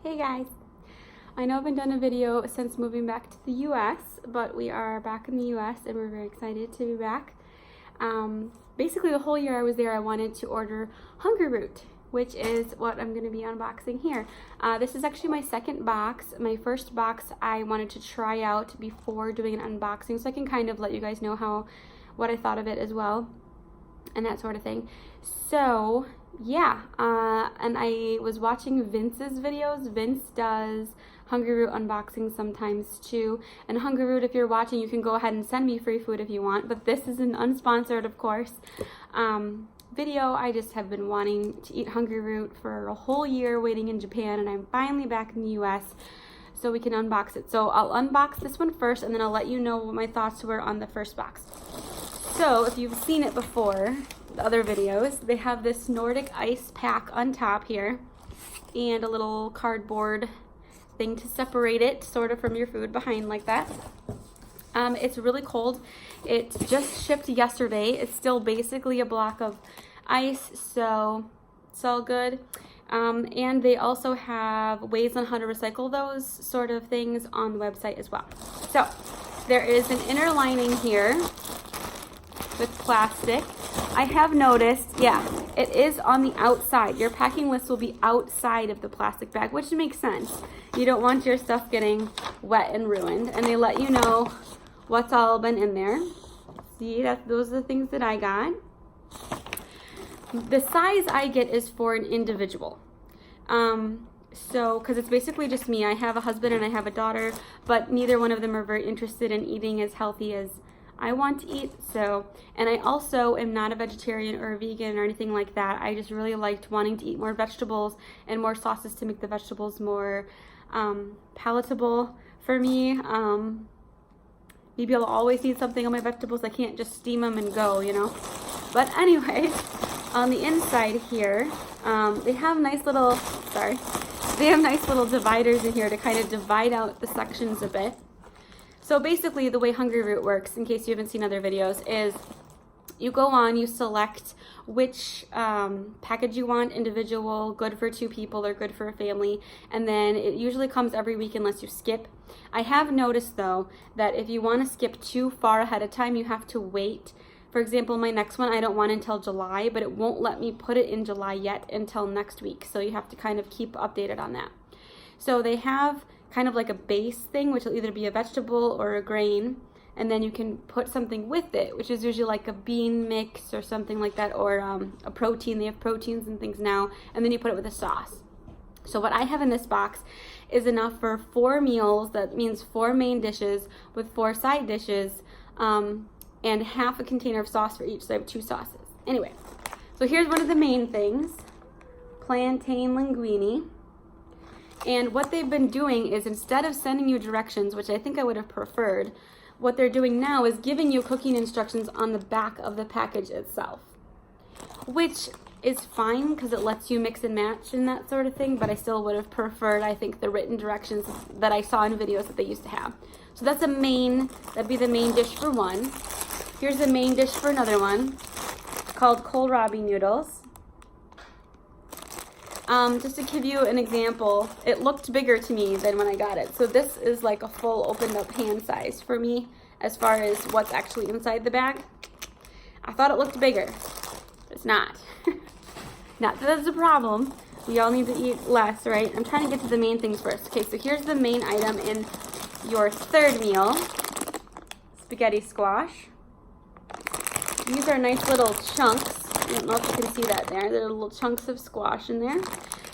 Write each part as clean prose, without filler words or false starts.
Hey guys! I know I haven't done a video since moving back to the US, but we are back in the US and we're very excited to be back. Basically the whole year I was there I wanted to order Hungryroot, which is what I'm going to be unboxing here. This is actually my second box. My first box I wanted to try out before doing an unboxing so I can kind of let you guys know what I thought of it as well and that sort of thing. So yeah, and I was watching Vince's videos. Vince does Hungryroot unboxing sometimes too. And Hungryroot, if you're watching, you can go ahead and send me free food if you want, but this is an unsponsored, of course, video. I just have been wanting to eat Hungryroot for a whole year waiting in Japan, and I'm finally back in the US so we can unbox it. So I'll unbox this one first and then I'll let you know what my thoughts were on the first box. So if you've seen it before, the other videos, they have this Nordic ice pack on top here and a little cardboard thing to separate it sort of from your food behind like that. It's really cold. It just shipped yesterday. It's still basically a block of ice, so it's all good. And they also have ways on how to recycle those sort of things on the website as well. So there is an inner lining here with plastic. I have noticed, yeah, it is on the outside. Your packing list will be outside of the plastic bag, which makes sense. You don't want your stuff getting wet and ruined. And they let you know what's all been in there. See, those are the things that I got. The size I get is for an individual. Because it's basically just me. I have a husband and I have a daughter, but neither one of them are very interested in eating as healthy as I want to eat. So, and I also am not a vegetarian or a vegan or anything like that. I just really liked wanting to eat more vegetables and more sauces to make the vegetables more palatable for me. Maybe I'll always need something on my vegetables. I can't just steam them and go, you know. But anyway, on the inside here, they have nice little, they have nice little dividers in here to kind of divide out the sections a bit. So basically the way Hungryroot works, in case you haven't seen other videos, is you go on, you select which package you want, individual, good for 2 people, or good for a family, and then it usually comes every week unless you skip. I have noticed though that if you want to skip too far ahead of time, you have to wait. For example, my next one I don't want until July, but it won't let me put it in July yet until next week, so you have to kind of keep updated on that. So they have kind of like a base thing, which will either be a vegetable or a grain, and then you can put something with it, which is usually like a bean mix or something like that, or a protein. They have proteins and things now, and then you put it with a sauce. So what I have in this box is enough for 4 meals. That means 4 main dishes with 4 side dishes, and half a container of sauce for each, so I have 2 sauces. Anyway, so here's one of the main things, plantain linguine. And what they've been doing is, instead of sending you directions, which I think I would have preferred, what they're doing now is giving you cooking instructions on the back of the package itself, which is fine because it lets you mix and match and that sort of thing, but I still would have preferred, I think, the written directions that I saw in videos that they used to have. So that's that'd be the main dish for one. Here's the main dish for another one, called kohlrabi noodles. Just to give you an example, it looked bigger to me than when I got it. So this is like a full opened up hand size for me as far as what's actually inside the bag. I thought it looked bigger. It's not. Not that that's a problem. We all need to eat less, right? I'm trying to get to the main things first. Okay, so here's the main item in your third meal. Spaghetti squash. These are nice little chunks. I don't know if you can see that there. There are little chunks of squash in there.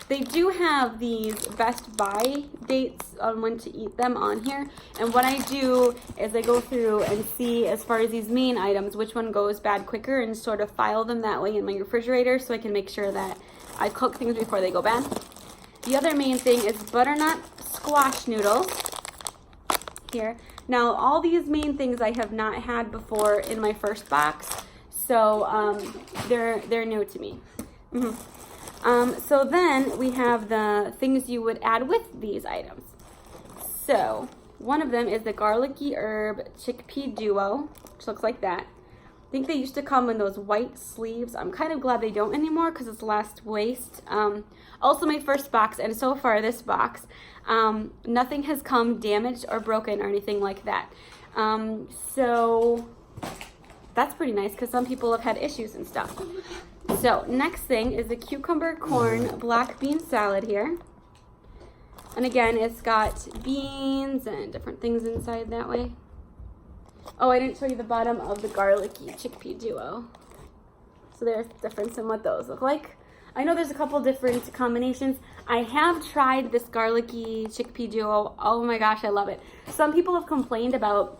They do have these best buy dates on when to eat them on here. And what I do is I go through and see, as far as these main items, which one goes bad quicker, and sort of file them that way in my refrigerator so I can make sure that I cook things before they go bad. The other main thing is butternut squash noodles here. Now, all these main things I have not had before in my first box. So they're new to me. So then we have the things you would add with these items. So one of them is the garlicky herb chickpea duo, which looks like that. I think they used to come in those white sleeves. I'm kind of glad they don't anymore because it's less waste. Also my first box, and so far this box, nothing has come damaged or broken or anything like that. So that's pretty nice because some people have had issues and stuff. So next thing is the cucumber corn black bean salad here. And again, it's got beans and different things inside that way. Oh, I didn't show you the bottom of the garlicky chickpea duo. So there's a difference in what those look like. I know there's a couple different combinations. I have tried this garlicky chickpea duo. Oh my gosh, I love it. Some people have complained about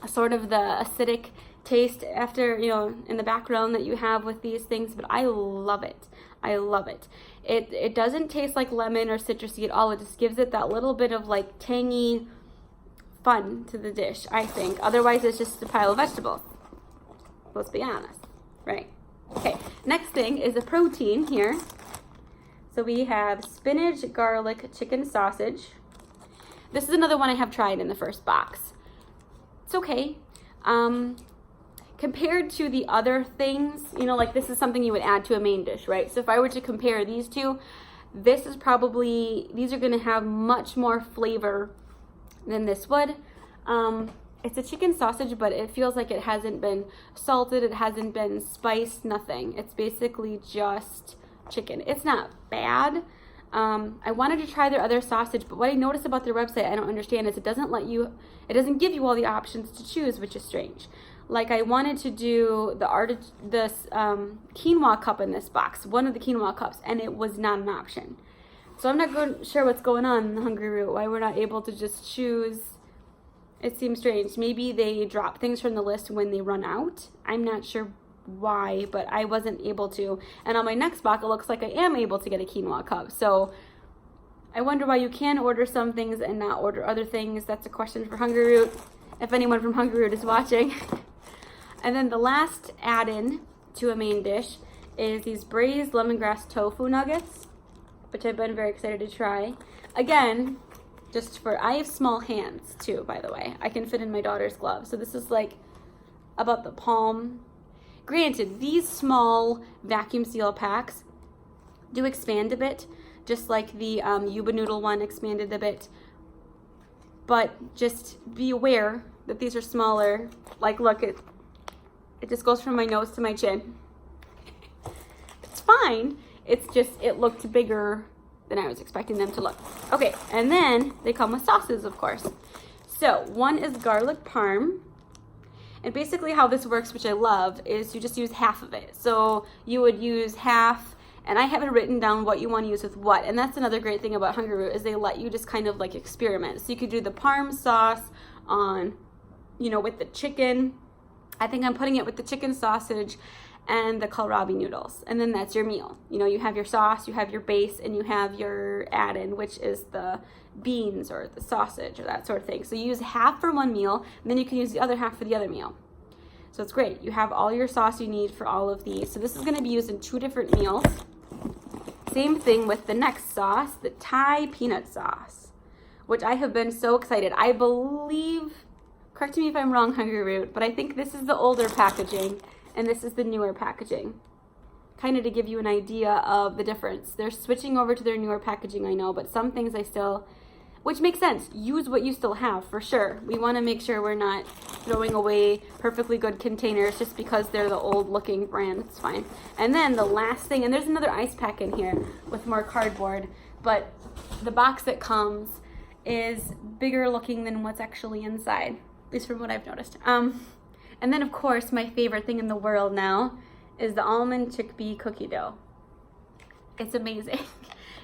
sort of the acidic taste after, you know, in the background that you have with these things, but I love it. I love it. It doesn't taste like lemon or citrusy at all. It just gives it that little bit of like tangy fun to the dish, I think. Otherwise, it's just a pile of vegetables. Let's be honest, right? Okay, next thing is a protein here. So we have spinach, garlic, chicken sausage. This is another one I have tried in the first box. It's okay. Compared to the other things, you know, like this is something you would add to a main dish, right? So if I were to compare these two, this is probably, these are gonna have much more flavor than this would. It's a chicken sausage, but it feels like it hasn't been salted, it hasn't been spiced, nothing. It's basically just chicken. It's not bad. I wanted to try their other sausage, but what I noticed about their website, I don't understand, is it doesn't give you all the options to choose, which is strange. Like I wanted to do the quinoa cup in this box, one of the quinoa cups, and it was not an option. So I'm not sure what's going on in the Hungryroot, why we're not able to just choose. It seems strange. Maybe they drop things from the list when they run out. I'm not sure why, but I wasn't able to. And on my next box, it looks like I am able to get a quinoa cup. So I wonder why you can order some things and not order other things. That's a question for Hungryroot, if anyone from Hungryroot is watching. And then the last add-in to a main dish is these braised lemongrass tofu nuggets, which I've been very excited to try. Again, I have small hands too, by the way. I can fit in my daughter's glove. So this is like about the palm. Granted, these small vacuum seal packs do expand a bit, just like the Yuba noodle one expanded a bit. But just be aware that these are smaller. Like, look, it just goes from my nose to my chin. It's fine. It's just, it looked bigger than I was expecting them to look. Okay, and then they come with sauces, of course. So one is garlic parm. And basically how this works, which I love, is you just use half of it. So you would use half, and I haven't written down what you want to use with what. And that's another great thing about Hungryroot, is they let you just kind of like experiment. So you could do the parm sauce on, you know, with the chicken. I think I'm putting it with the chicken sausage and the kohlrabi noodles. And then that's your meal. You know, you have your sauce, you have your base, and you have your add-in, which is the beans or the sausage or that sort of thing. So you use half for one meal, and then you can use the other half for the other meal. So it's great. You have all your sauce you need for all of these. So this is gonna be used in 2 different meals. Same thing with the next sauce, the Thai peanut sauce, which I have been so excited. I believe, correct me if I'm wrong, Hungryroot, but I think this is the older packaging and this is the newer packaging. Kind of to give you an idea of the difference. They're switching over to their newer packaging, I know, but some things I still, which makes sense. Use what you still have, for sure. We want to make sure we're not throwing away perfectly good containers just because they're the old looking brand. It's fine. And then the last thing, and there's another ice pack in here with more cardboard, but the box that comes is bigger looking than what's actually inside, at least from what I've noticed. And then of course, my favorite thing in the world now is the almond chickpea cookie dough. It's amazing.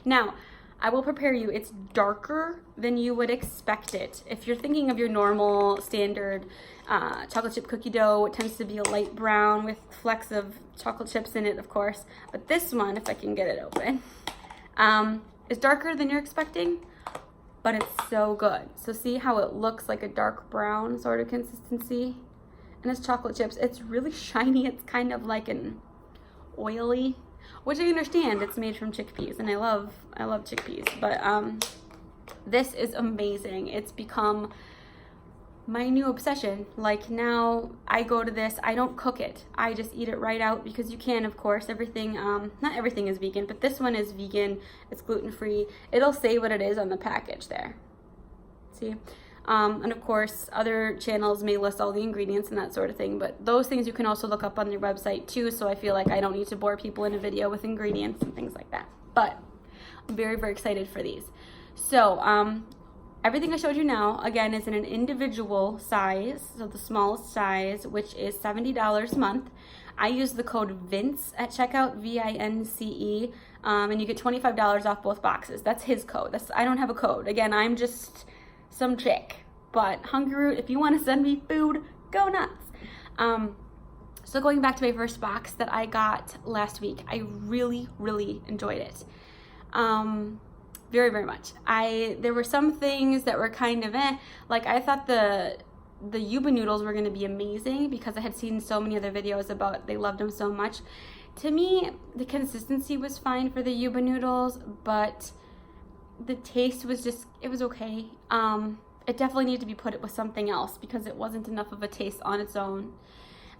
Now, I will prepare you, it's darker than you would expect it. If you're thinking of your normal standard chocolate chip cookie dough, it tends to be a light brown with flecks of chocolate chips in it, of course. But this one, if I can get it open, is darker than you're expecting, but it's so good. So see how it looks like a dark brown sort of consistency? And it's chocolate chips. It's really shiny. It's kind of like an oily, which I understand, it's made from chickpeas, and I love chickpeas, but this is amazing. It's become my new obsession. Like now I go to this, I don't cook it. I just eat it right out because you can, of course. Everything, not everything is vegan, but this one is vegan. It's gluten-free. It'll say what it is on the package there. See? And of course, other channels may list all the ingredients and that sort of thing, but those things you can also look up on their website too, so I feel like I don't need to bore people in a video with ingredients and things like that. But I'm very, very excited for these. So, everything I showed you now, again, is in an individual size, so the smallest size, which is $70 a month. I use the code VINCE at checkout, VINCE, and you get $25 off both boxes. That's his code. I don't have a code. Again, I'm just some chick, but Hungryroot, if you want to send me food, go nuts. So going back to my first box that I got last week, I really, really enjoyed it. Very, very much. There were some things that were kind of like I thought the yuba noodles were going to be amazing because I had seen so many other videos about they loved them so much. To me, the consistency was fine for the yuba noodles, but the taste was just, it was okay. It definitely needed to be put with something else because it wasn't enough of a taste on its own.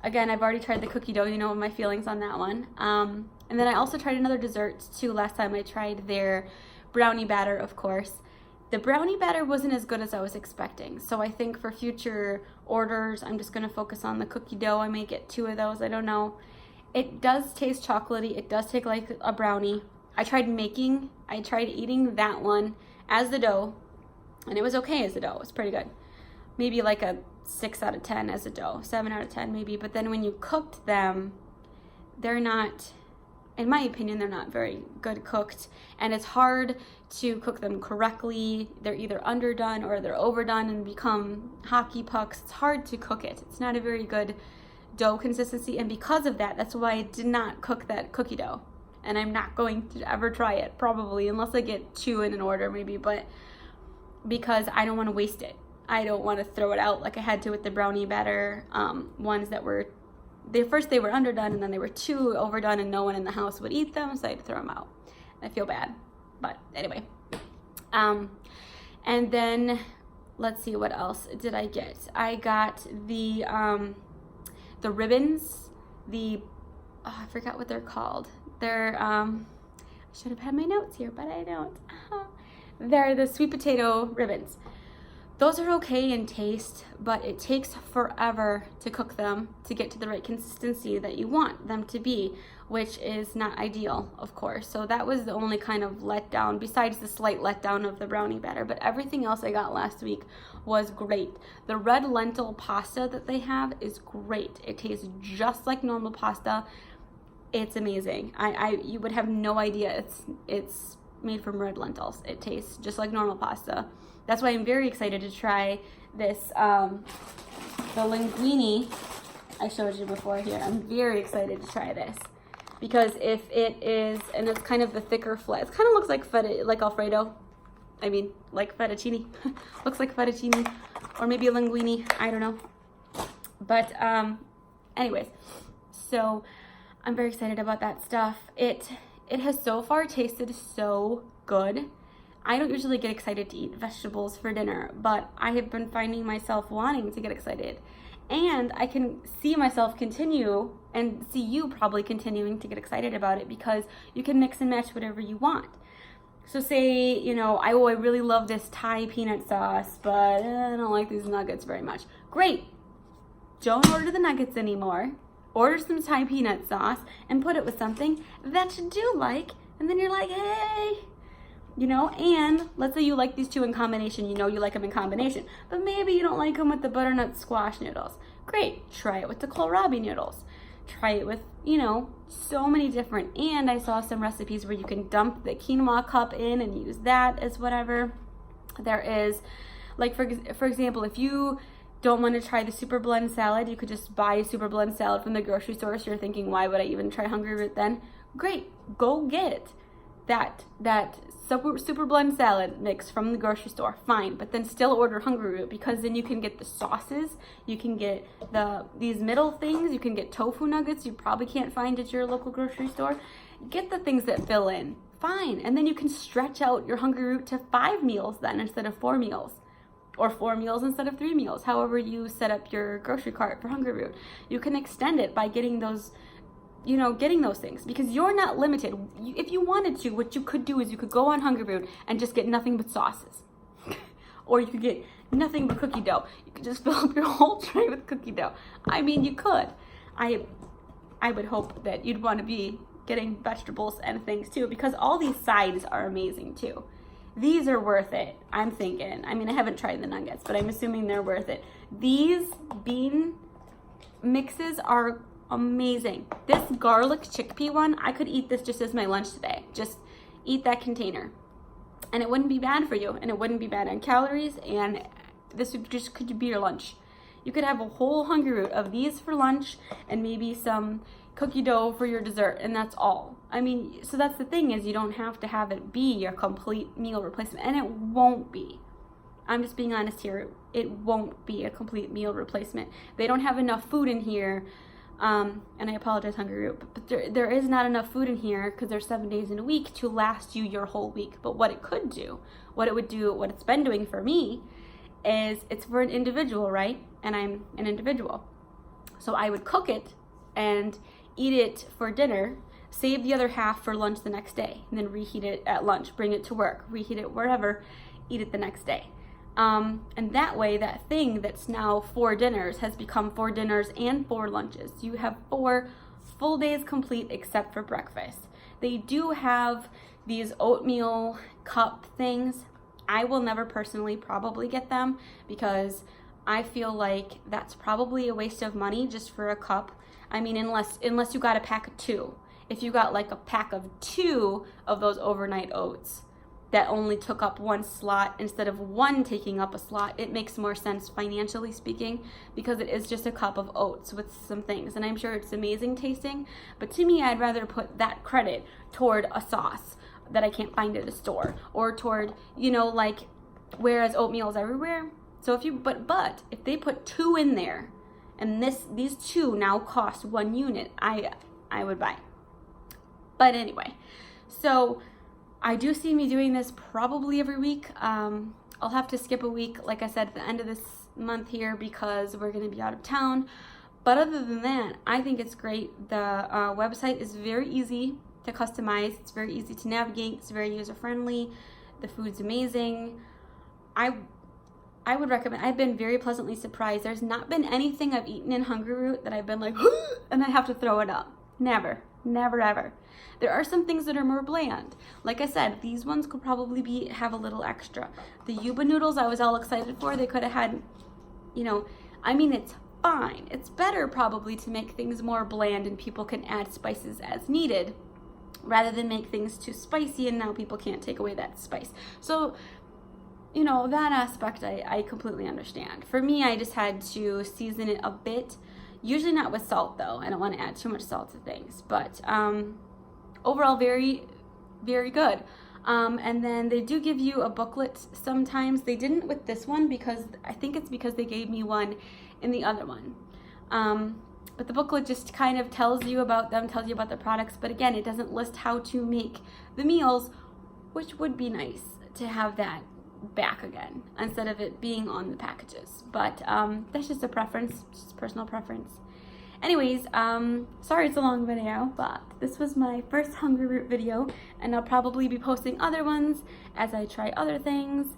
Again, I've already tried the cookie dough, you know my feelings on that one. And then I also tried another dessert too last time. I tried their brownie batter, of course. The brownie batter wasn't as good as I was expecting. So I think for future orders, I'm just gonna focus on the cookie dough. I may get 2 of those, I don't know. It does taste chocolatey. It does taste like a brownie. I tried eating that one as the dough, and it was okay as the dough. It was pretty good. Maybe like a 6 out of 10 as a dough, 7 out of 10 maybe. But then when you cooked them, they're not, in my opinion, they're not very good cooked. And it's hard to cook them correctly. They're either underdone or they're overdone and become hockey pucks. It's hard to cook it. It's not a very good dough consistency. And because of that, that's why I did not cook that cookie dough. And I'm not going to ever try it, probably, unless I get 2 in an order maybe, but because I don't want to waste it. I don't want to throw it out like I had to with the brownie batter ones that were, first they were underdone and then they were too overdone and no one in the house would eat them, so I had to throw them out. I feel bad, but anyway. And then, let's see, what else did I get? I got the ribbons, I forgot what they're called. They're, I should have had my notes here, but I don't. They're the sweet potato ribbons. Those are okay in taste, but it takes forever to cook them to get to the right consistency that you want them to be, which is not ideal, of course. So that was the only kind of letdown, besides the slight letdown of the brownie batter, but everything else I got last week was great. The red lentil pasta that they have is great. It tastes just like normal pasta. It's amazing. You would have no idea it's made from red lentils. It tastes just like normal pasta. That's why I'm very excited to try this, the linguine I showed you before here. I'm very excited to try this because if it is, and it's kind of the thicker flat, it kind of looks like like Alfredo. I mean, like fettuccine. Looks like fettuccine, or maybe a linguine. I don't know. But anyways, so I'm very excited about that stuff. It has so far tasted so good. I don't usually get excited to eat vegetables for dinner, but I have been finding myself wanting to get excited. And I can see myself continue and see you probably continuing to get excited about it because you can mix and match whatever you want. So say, you know, I really love this Thai peanut sauce, but I don't like these nuggets very much. Great. Don't order the nuggets anymore. Order some Thai peanut sauce and put it with something that you do like, and then you're like, hey, you know, and let's say you like these 2 in combination, you know you like them in combination, but maybe you don't like them with the butternut squash noodles. Great, try it with the kohlrabi noodles. Try it with, you know, so many different, and I saw some recipes where you can dump the quinoa cup in and use that as whatever. There is, like for example, if you don't want to try the super blend salad, you could just buy a super blend salad from the grocery store. So you're thinking, why would I even try Hungryroot then? Great, go get that super blend salad mix from the grocery store, fine, but then still order Hungryroot because then you can get the sauces, you can get these middle things, you can get tofu nuggets you probably can't find at your local grocery store. Get the things that fill in, fine, and then you can stretch out your Hungryroot to 5 meals then instead of 4 meals. or 4 meals instead of 3 meals, however you set up your grocery cart for Hungryroot. You can extend it by getting those, getting those things, because you're not limited. If you wanted to, what you could do is you could go on Hungryroot and just get nothing but sauces. Or you could get nothing but cookie dough. You could just fill up your whole tray with cookie dough. I mean, you could. I would hope that you'd want to be getting vegetables and things too, because all these sides are amazing too. These are worth it, I'm thinking. I mean, I haven't tried the nuggets, but I'm assuming they're worth it. These bean mixes are amazing. This garlic chickpea one, I could eat this just as my lunch today. Just eat that container. And it wouldn't be bad for you, and it wouldn't be bad on calories, and this would just could be your lunch. You could have a whole Hungryroot of these for lunch and maybe some cookie dough for your dessert, and that's all. I mean, so that's the thing, is you don't have to have it be your complete meal replacement, and it won't be. I'm just being honest here. It won't be a complete meal replacement. They don't have enough food in here, and I apologize, Hungryroot, but there is not enough food in here because there's 7 days in a week to last you your whole week. But what it could do, what it's been doing for me, is it's for an individual, right? And I'm an individual. So I would cook it and eat it for dinner, save the other half for lunch the next day, and then reheat it at lunch, bring it to work, reheat it wherever, eat it the next day. And that way, that thing that's now 4 dinners has become 4 dinners and 4 lunches. You have 4 full days complete except for breakfast. They do have these oatmeal cup things. I will never personally probably get them because I feel like that's probably a waste of money just for a cup. I mean, unless you got a pack of 2. If you got like a pack of 2 of those overnight oats that only took up 1 slot instead of 1 taking up a slot, it makes more sense financially speaking, because it is just a cup of oats with some things, and I'm sure it's amazing tasting, but to me, I'd rather put that credit toward a sauce that I can't find at a store, or toward, like, whereas oatmeal is everywhere. So but if they put 2 in there, and these 2 now cost 1 unit, I would buy. But anyway, so I do see me doing this probably every week. I'll have to skip a week, like I said, at the end of this month here, because we're going to be out of town. But other than that, I think it's great. The website is very easy to customize. It's very easy to navigate. It's very user-friendly. The food's amazing. I would recommend. I've been very pleasantly surprised. There's not been anything I've eaten in Hungryroot that I've been like, and I have to throw it up. Never, ever. There are some things that are more bland. Like I said, these ones could probably have a little extra. The Yuba noodles I was all excited for. They could have had, I mean, it's fine. It's better probably to make things more bland and people can add spices as needed, rather than make things too spicy and now people can't take away that spice. So, that aspect I completely understand. For me, I just had to season it a bit. Usually not with salt, though. I don't want to add too much salt to things. But overall, very, very good. And then they do give you a booklet sometimes. They didn't with this one because I think it's because they gave me one in the other one. But the booklet just kind of tells you about them, tells you about the products. But again, it doesn't list how to make the meals, which would be nice to have that back again instead of it being on the packages. But that's just a preference, just personal preference. Anyways, sorry it's a long video, but this was my first Hungryroot video, and I'll probably be posting other ones as I try other things.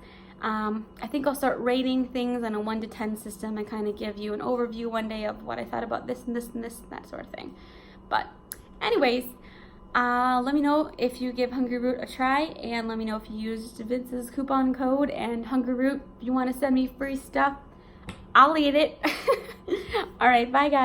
I think I'll start rating things on a 1 to 10 system and kind of give you an overview one day of what I thought about this and this and this, that sort of thing. But anyways, let me know if you give Hungryroot a try, and let me know if you used Vince's coupon code and Hungryroot. If you want to send me free stuff, I'll eat it. All right, bye guys.